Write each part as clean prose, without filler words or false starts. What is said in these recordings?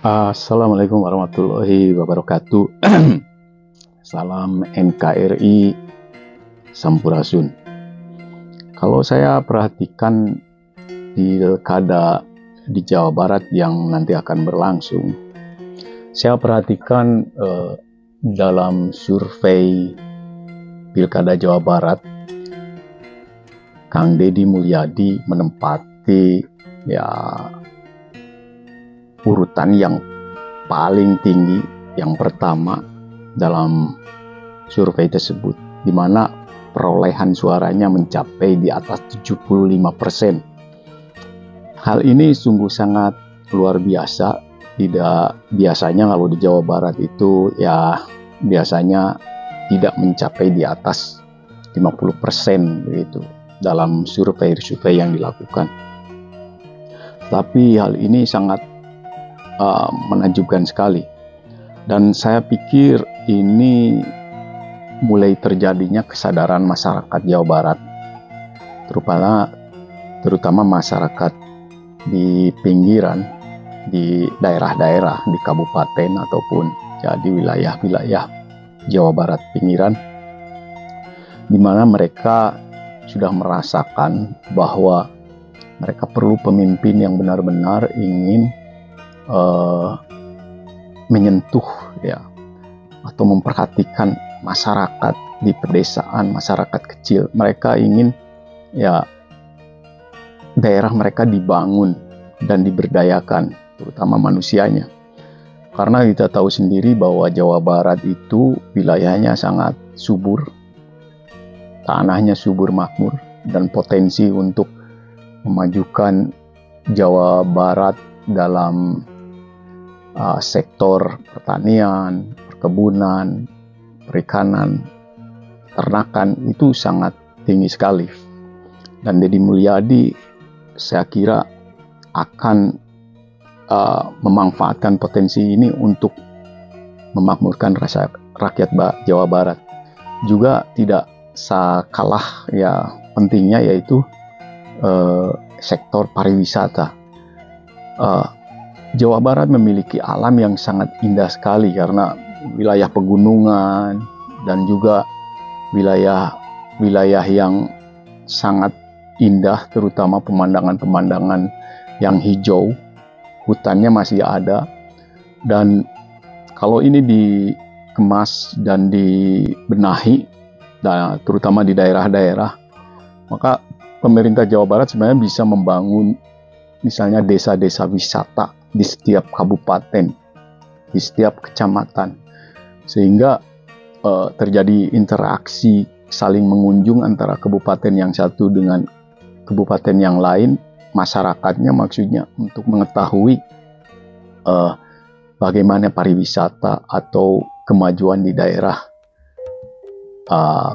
Assalamualaikum warahmatullahi wabarakatuh. Salam NKRI Sampurasun. Kalau saya perhatikan di pilkada di Jawa Barat yang nanti akan berlangsung, saya perhatikan dalam survei pilkada Jawa Barat, Kang Deddy Mulyadi menempati urutan yang paling tinggi, yang pertama dalam survei tersebut, di mana perolehan suaranya mencapai di atas 75%. Hal ini sungguh sangat luar biasa. Tidak biasanya kalau di Jawa Barat itu biasanya tidak mencapai di atas 50% begitu dalam survei yang dilakukan. Tapi hal ini sangat menakjubkan sekali, dan saya pikir ini mulai terjadinya kesadaran masyarakat Jawa Barat, terutama masyarakat di pinggiran, di daerah-daerah, di kabupaten ataupun di wilayah-wilayah Jawa Barat pinggiran, di mana mereka sudah merasakan bahwa mereka perlu pemimpin yang benar-benar ingin menyentuh atau memperhatikan masyarakat di pedesaan, masyarakat kecil. Mereka ingin daerah mereka dibangun dan diberdayakan, terutama manusianya. Karena kita tahu sendiri bahwa Jawa Barat itu wilayahnya sangat subur, tanahnya subur makmur, dan potensi untuk memajukan Jawa Barat dalam sektor pertanian, perkebunan, perikanan, ternakan itu sangat tinggi sekali. Dan Deddy Mulyadi saya kira akan memanfaatkan potensi ini untuk memakmurkan rakyat Jawa Barat. Juga tidak kalah pentingnya, yaitu sektor pariwisata. Jawa Barat memiliki alam yang sangat indah sekali karena wilayah pegunungan dan juga wilayah yang sangat indah, terutama pemandangan-pemandangan yang hijau, hutannya masih ada. Dan kalau ini dikemas dan dibenahi, terutama di daerah-daerah, maka pemerintah Jawa Barat sebenarnya bisa membangun misalnya desa-desa wisata di setiap kabupaten, di setiap kecamatan, sehingga terjadi interaksi saling mengunjung antara kabupaten yang satu dengan kabupaten yang lain, masyarakatnya maksudnya, untuk mengetahui bagaimana pariwisata atau kemajuan di daerah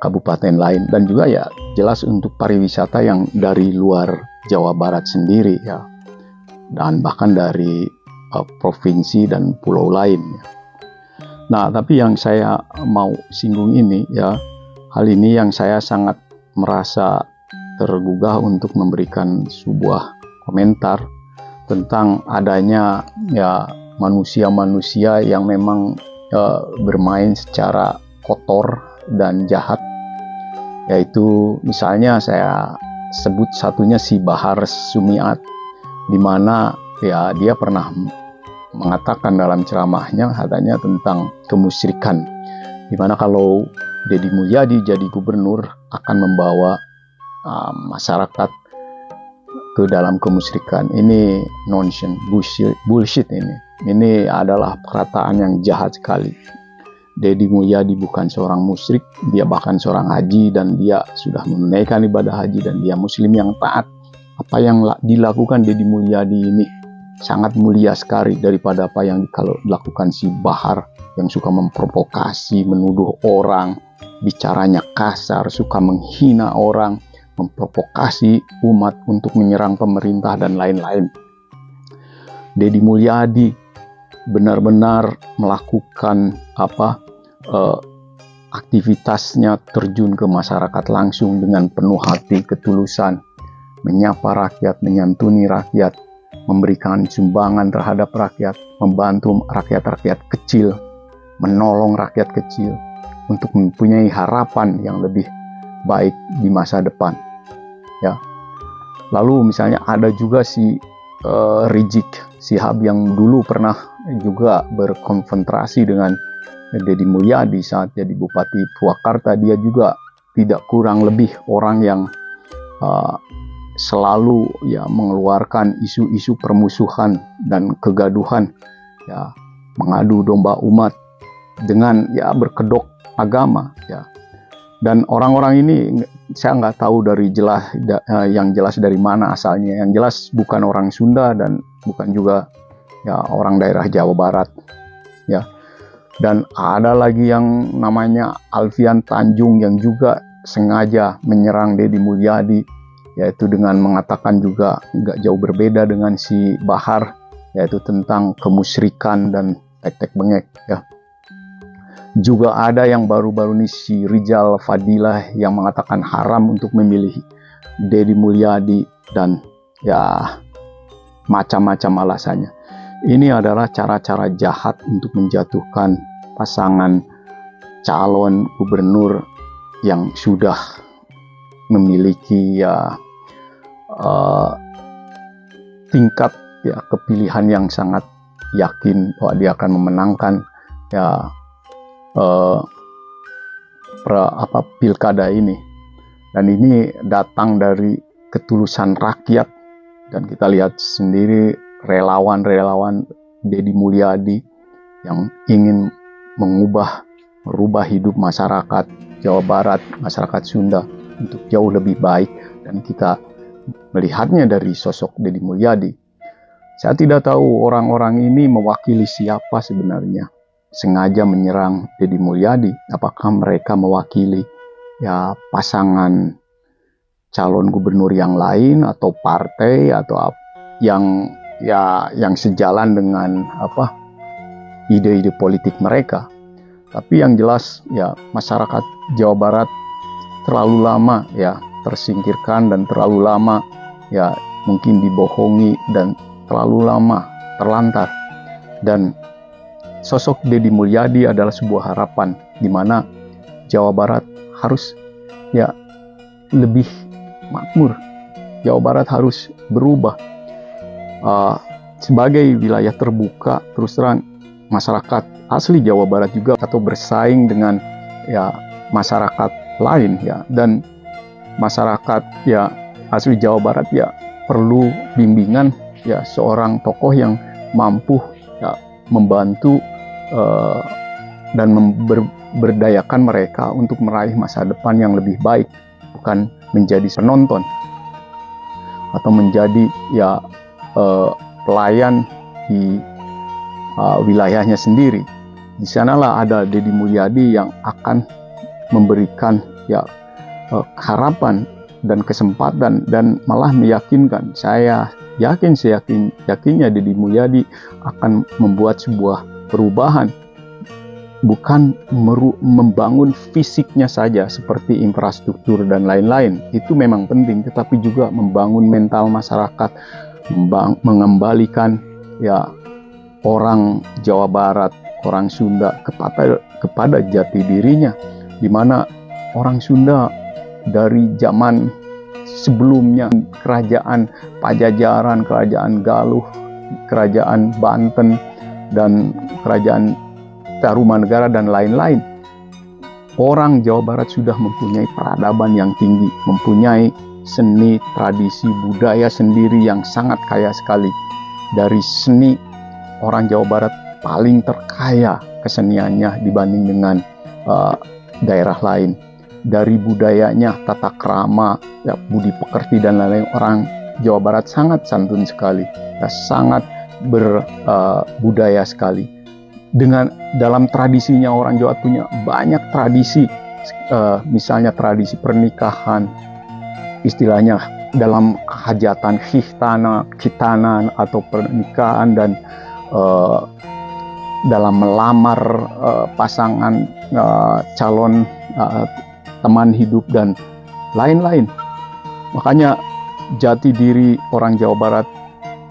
kabupaten lain, dan juga jelas untuk pariwisata yang dari luar Jawa Barat sendiri dan bahkan dari provinsi dan pulau lain. Nah, tapi yang saya mau singgung ini hal ini yang saya sangat merasa tergugah untuk memberikan sebuah komentar tentang adanya manusia-manusia yang memang bermain secara kotor dan jahat, yaitu misalnya saya sebut satunya si Bahar Sumiat, di mana dia pernah mengatakan dalam ceramahnya katanya tentang kemusyrikan, di mana kalau Deddy Mulyadi jadi gubernur akan membawa masyarakat ke dalam kemusyrikan. Ini nonsense, bullshit ini. Ini adalah perkataan yang jahat sekali. Deddy Mulyadi bukan seorang musyrik, dia bahkan seorang haji, dan dia sudah menunaikan ibadah haji, dan dia muslim yang taat. Apa yang dilakukan Deddy Mulyadi ini sangat mulia sekali daripada apa yang dilakukan si Bahar, yang suka memprovokasi, menuduh orang, bicaranya kasar, suka menghina orang, memprovokasi umat untuk menyerang pemerintah dan lain-lain. Deddy Mulyadi benar-benar melakukan aktivitasnya, terjun ke masyarakat langsung dengan penuh hati ketulusan, menyapa rakyat, menyantuni rakyat, memberikan sumbangan terhadap rakyat, membantu rakyat-rakyat kecil, menolong rakyat kecil untuk mempunyai harapan yang lebih baik di masa depan. Ya. Lalu misalnya ada juga si Rizik Syihab yang dulu pernah juga berkonfrontasi dengan Deddy Mulyadi saat jadi Bupati Purwakarta. Dia juga tidak kurang lebih orang yang selalu ya mengeluarkan isu-isu permusuhan dan kegaduhan, ya mengadu domba umat dengan ya berkedok agama, ya. Dan orang-orang ini saya nggak tahu yang jelas dari mana asalnya. Yang jelas bukan orang Sunda dan bukan juga ya orang daerah Jawa Barat, ya. Dan ada lagi yang namanya Alfian Tanjung yang juga sengaja menyerang Deddy Mulyadi, yaitu dengan mengatakan juga nggak jauh berbeda dengan si Bahar, yaitu tentang kemusyrikan dan tek-tek bengek, ya. Juga ada yang baru-baru ini si Rizal Fadilah yang mengatakan haram untuk memilih Deddy Mulyadi dan ya macam-macam alasannya. Ini adalah cara-cara jahat untuk menjatuhkan pasangan calon gubernur yang sudah memiliki ya tingkat ya kepilihan yang sangat yakin bahwa dia akan memenangkan ya pilkada ini. Dan ini datang dari ketulusan rakyat, dan kita lihat sendiri relawan-relawan Deddy Mulyadi yang ingin merubah hidup masyarakat Jawa Barat, masyarakat Sunda untuk jauh lebih baik, dan kita melihatnya dari sosok Deddy Mulyadi. Saya tidak tahu orang-orang ini mewakili siapa sebenarnya. Sengaja menyerang Deddy Mulyadi, apakah mereka mewakili ya pasangan calon gubernur yang lain atau partai atau yang sejalan dengan ide-ide politik mereka. Tapi yang jelas ya masyarakat Jawa Barat terlalu lama ya tersingkirkan dan terlalu lama ya mungkin dibohongi dan terlalu lama terlantar. Dan sosok Deddy Mulyadi adalah sebuah harapan di mana Jawa Barat harus ya lebih makmur. Jawa Barat harus berubah sebagai wilayah terbuka. Terus terang masyarakat asli Jawa Barat juga atau bersaing dengan ya masyarakat lain ya, dan masyarakat ya asli Jawa Barat ya perlu bimbingan ya seorang tokoh yang mampu ya membantu dan memberdayakan mereka untuk meraih masa depan yang lebih baik, bukan menjadi penonton atau menjadi ya pelayan di wilayahnya sendiri. Di sanalah ada Deddy Mulyadi yang akan memberikan ya harapan dan kesempatan dan malah meyakinkan. Saya yakinnya Deddy Mulyadi akan membuat sebuah perubahan, bukan membangun fisiknya saja seperti infrastruktur dan lain-lain. Itu memang penting, tetapi juga membangun mental masyarakat, mengembalikan ya orang Jawa Barat, orang Sunda kepada jati dirinya, di mana orang Sunda dari zaman sebelumnya, kerajaan Pajajaran, kerajaan Galuh, kerajaan Banten, dan kerajaan Tarumanegara dan lain-lain, orang Jawa Barat sudah mempunyai peradaban yang tinggi, mempunyai seni, tradisi, budaya sendiri yang sangat kaya sekali. Dari seni, orang Jawa Barat paling terkaya keseniannya dibanding dengan daerah lain. Dari budayanya, tata krama, ya, budi pekerti dan lain-lain, orang Jawa Barat sangat santun sekali, ya, sangat berbudaya sekali. Dalam tradisinya orang Jawa punya banyak tradisi, misalnya tradisi pernikahan, istilahnya dalam hajatan khitanan atau pernikahan, dan dalam melamar pasangan calon teman hidup dan lain-lain. Makanya jati diri orang Jawa Barat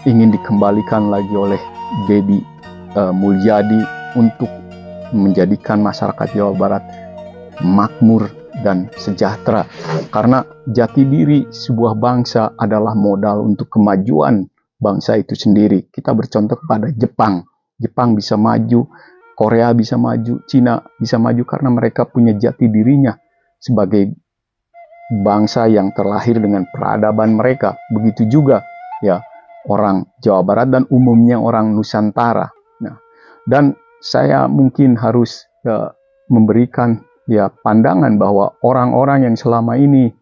ingin dikembalikan lagi oleh Deddy Mulyadi untuk menjadikan masyarakat Jawa Barat makmur dan sejahtera. Karena jati diri sebuah bangsa adalah modal untuk kemajuan bangsa itu sendiri. Kita bercontoh pada Jepang. Jepang bisa maju, Korea bisa maju, Cina bisa maju karena mereka punya jati dirinya sebagai bangsa yang terlahir dengan peradaban mereka. Begitu juga ya orang Jawa Barat dan umumnya orang Nusantara. Nah, dan saya mungkin harus memberikan pandangan bahwa orang-orang yang selama ini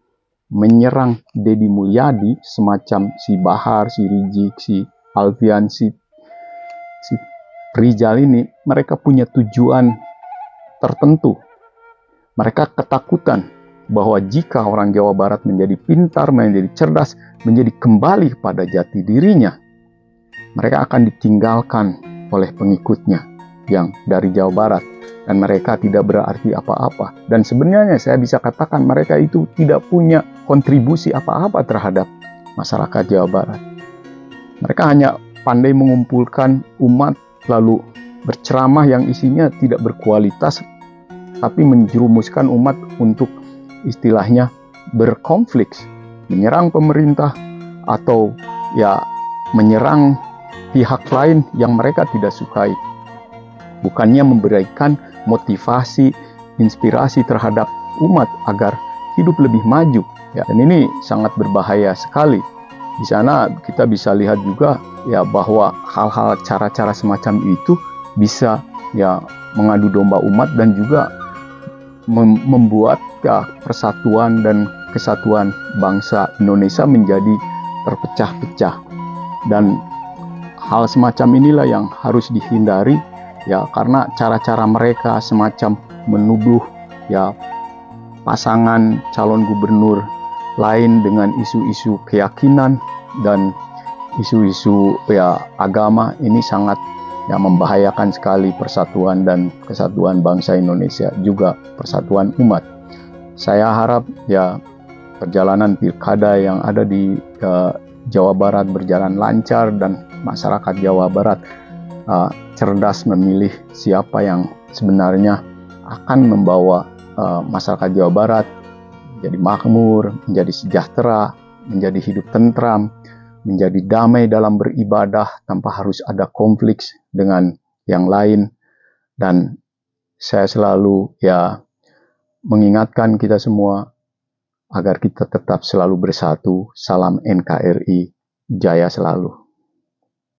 menyerang Deddy Mulyadi, semacam si Bahar, si Rizik, si Alfian, si Rizal ini, mereka punya tujuan tertentu. Mereka ketakutan bahwa jika orang Jawa Barat menjadi pintar, menjadi cerdas, menjadi kembali kepada jati dirinya, mereka akan ditinggalkan oleh pengikutnya yang dari Jawa Barat, dan mereka tidak berarti apa-apa. Dan sebenarnya saya bisa katakan mereka itu tidak punya kontribusi apa-apa terhadap masyarakat Jawa Barat. Mereka hanya pandai mengumpulkan umat lalu berceramah yang isinya tidak berkualitas, tapi menjerumuskan umat untuk istilahnya berkonflik, menyerang pemerintah atau menyerang pihak lain yang mereka tidak sukai. Bukannya memberikan motivasi, inspirasi terhadap umat agar hidup lebih maju. Dan ini sangat berbahaya sekali. Di sana kita bisa lihat juga bahwa hal-hal cara-cara semacam itu bisa mengadu domba umat dan juga membuat persatuan dan kesatuan bangsa Indonesia menjadi terpecah-pecah. Dan hal semacam inilah yang harus dihindari karena cara-cara mereka semacam menuduh pasangan calon gubernur lain dengan isu-isu keyakinan dan isu-isu agama, ini sangat membahayakan sekali persatuan dan kesatuan bangsa Indonesia, juga persatuan umat. Saya harap perjalanan pilkada yang ada di Jawa Barat berjalan lancar dan masyarakat Jawa Barat cerdas memilih siapa yang sebenarnya akan membawa masyarakat Jawa Barat menjadi makmur, menjadi sejahtera, menjadi hidup tentram, menjadi damai dalam beribadah tanpa harus ada konflik dengan yang lain. Dan saya selalu mengingatkan kita semua agar kita tetap selalu bersatu. Salam NKRI, jaya selalu.